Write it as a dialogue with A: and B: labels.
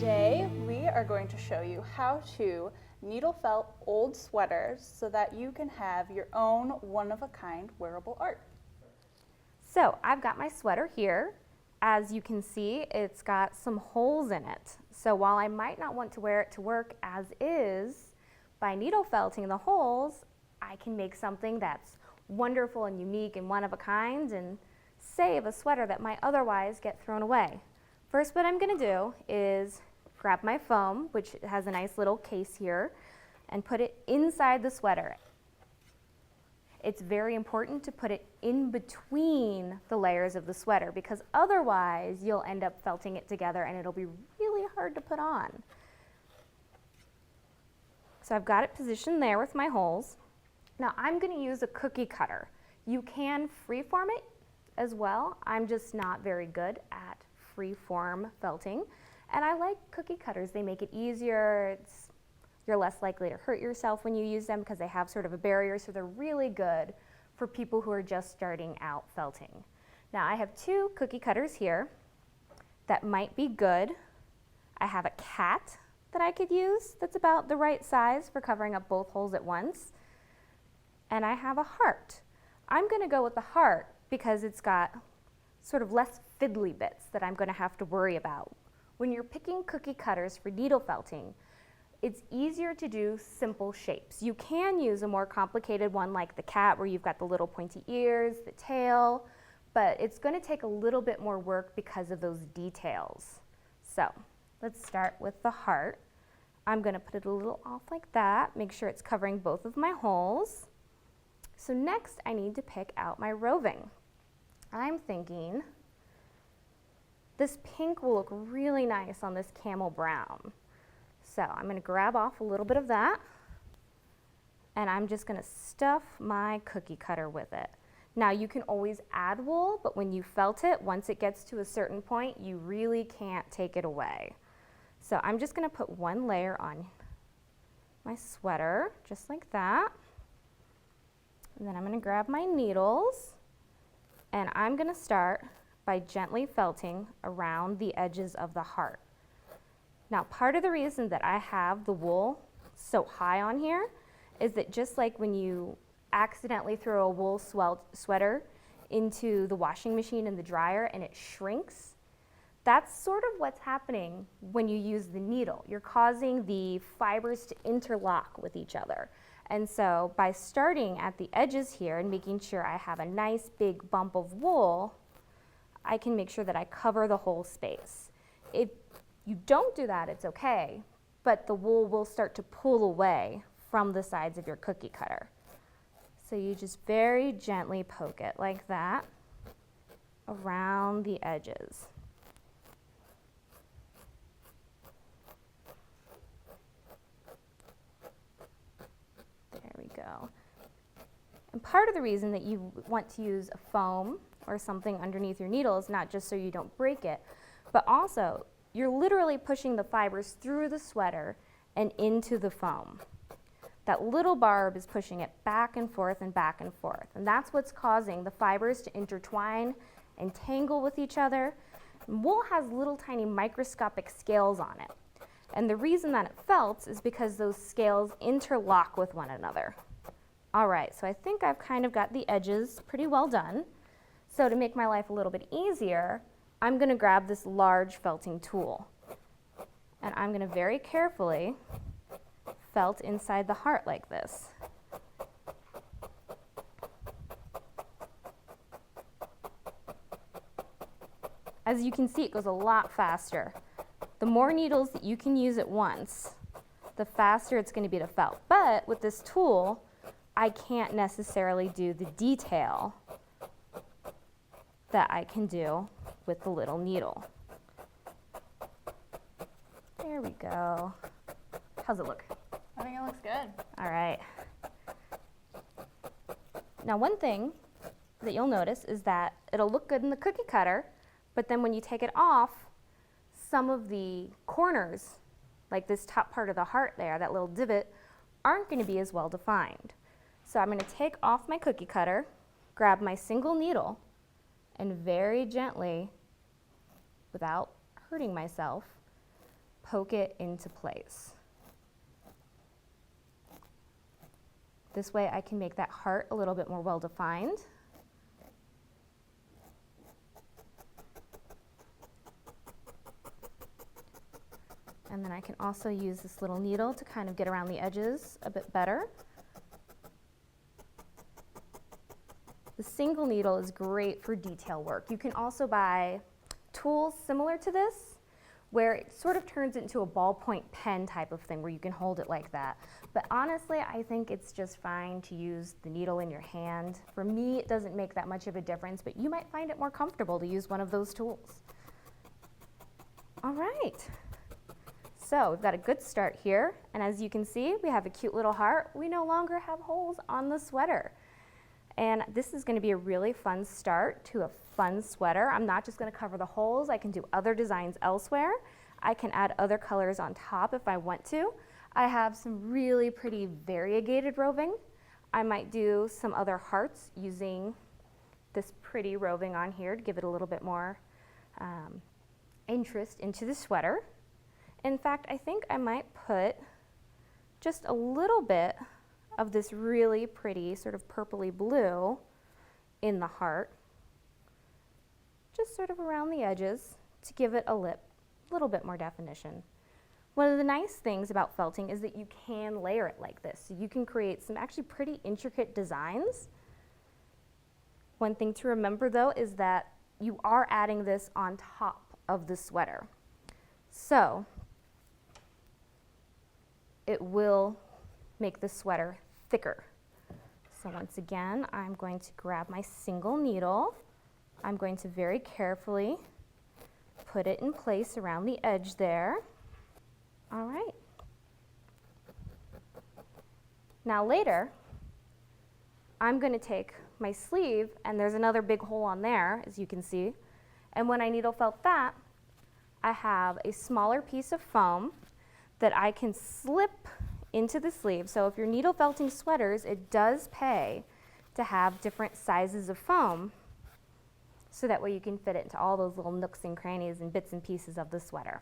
A: Today we are going to show you how to needle felt old sweaters so that you can have your own one-of-a-kind wearable art.
B: So I've got my sweater here. As you can see, it's got some holes in it. So while I might not want to wear it to work as is, by needle felting the holes, I can make something that's wonderful and unique and one of a kind and save a sweater that might otherwise get thrown away. First, what I'm going to do is grab my foam, which has a nice little case here, and put it inside the sweater. It's very important to put it in between the layers of the sweater because otherwise you'll end up felting it together and it'll be really hard to put on. So I've got it positioned there with my holes. Now I'm going to use a cookie cutter. You can freeform it as well. I'm just not very good at freeform felting, and I like cookie cutters. They make it easier. You're less likely to hurt yourself when you use them because they have sort of a barrier, so they're really good for people who are just starting out felting. Now I have two cookie cutters here that might be good. I have a cat that I could use that's about the right size for covering up both holes at once, and I have a heart. I'm going to go with the heart because it's got sort of less fiddly bits that I'm going to have to worry about. When you're picking cookie cutters for needle felting, it's easier to do simple shapes. You can use a more complicated one like the cat where you've got the little pointy ears, the tail, but it's going to take a little bit more work because of those details. So let's start with the heart. I'm going to put it a little off like that, make sure it's covering both of my holes. So next I need to pick out my roving. I'm thinking this pink will look really nice on this camel brown. So I'm going to grab off a little bit of that and I'm just going to stuff my cookie cutter with it. Now you can always add wool, but when you felt it, once it gets to a certain point, you really can't take it away. So I'm just going to put one layer on my sweater, just like that. And then I'm going to grab my needles and I'm going to start by gently felting around the edges of the heart. Now, part of the reason that I have the wool so high on here is that just like when you accidentally throw a wool sweater into the washing machine and the dryer and it shrinks, that's sort of what's happening when you use the needle. You're causing the fibers to interlock with each other. And so by starting at the edges here and making sure I have a nice big bump of wool, I can make sure that I cover the whole space. If you don't do that, it's okay, but the wool will start to pull away from the sides of your cookie cutter. So you just very gently poke it like that around the edges. There we go. And part of the reason that you want to use a foam or something underneath your needle is not just so you don't break it, but also you're literally pushing the fibers through the sweater and into the foam. That little barb is pushing it back and forth and back and forth, and that's what's causing the fibers to intertwine and tangle with each other. And wool has little tiny microscopic scales on it, and the reason that it felts is because those scales interlock with one another. All right, so I think I've kind of got the edges pretty well done. So to make my life a little bit easier, I'm going to grab this large felting tool. And I'm going to very carefully felt inside the heart like this. As you can see, it goes a lot faster. The more needles that you can use at once, the faster it's going to be to felt. But with this tool, I can't necessarily do the detail that I can do with the little needle. There we go. How's it look?
A: I think it looks good.
B: All right. Now one thing that you'll notice is that it'll look good in the cookie cutter, but then when you take it off, some of the corners, like this top part of the heart there, that little divot, aren't going to be as well defined. So I'm going to take off my cookie cutter, grab my single needle, and very gently, without hurting myself, poke it into place. This way I can make that heart a little bit more well-defined. And then I can also use this little needle to kind of get around the edges a bit better. The single needle is great for detail work. You can also buy tools similar to this where it sort of turns into a ballpoint pen type of thing where you can hold it like that. But honestly, I think it's just fine to use the needle in your hand. For me, it doesn't make that much of a difference, but you might find it more comfortable to use one of those tools. All right. So we've got a good start here, and as you can see, we have a cute little heart. We no longer have holes on the sweater. And this is going to be a really fun start to a fun sweater. I'm not just going to cover the holes. I can do other designs elsewhere. I can add other colors on top if I want to. I have some really pretty variegated roving. I might do some other hearts using this pretty roving on here to give it a little bit more interest into the sweater. In fact, I think I might put just a little bit of this really pretty sort of purpley blue in the heart, just sort of around the edges to give it a little bit more definition. One of the nice things about felting is that you can layer it like this. So you can create some actually pretty intricate designs. One thing to remember though is that you are adding this on top of the sweater. So it will make the sweater thicker. So once again, I'm going to grab my single needle. I'm going to very carefully put it in place around the edge there. All right. Now later, I'm going to take my sleeve, and there's another big hole on there, as you can see. And when I needle felt that, I have a smaller piece of foam that I can slip into the sleeve. So if you're needle felting sweaters, it does pay to have different sizes of foam so that way you can fit it into all those little nooks and crannies and bits and pieces of the sweater.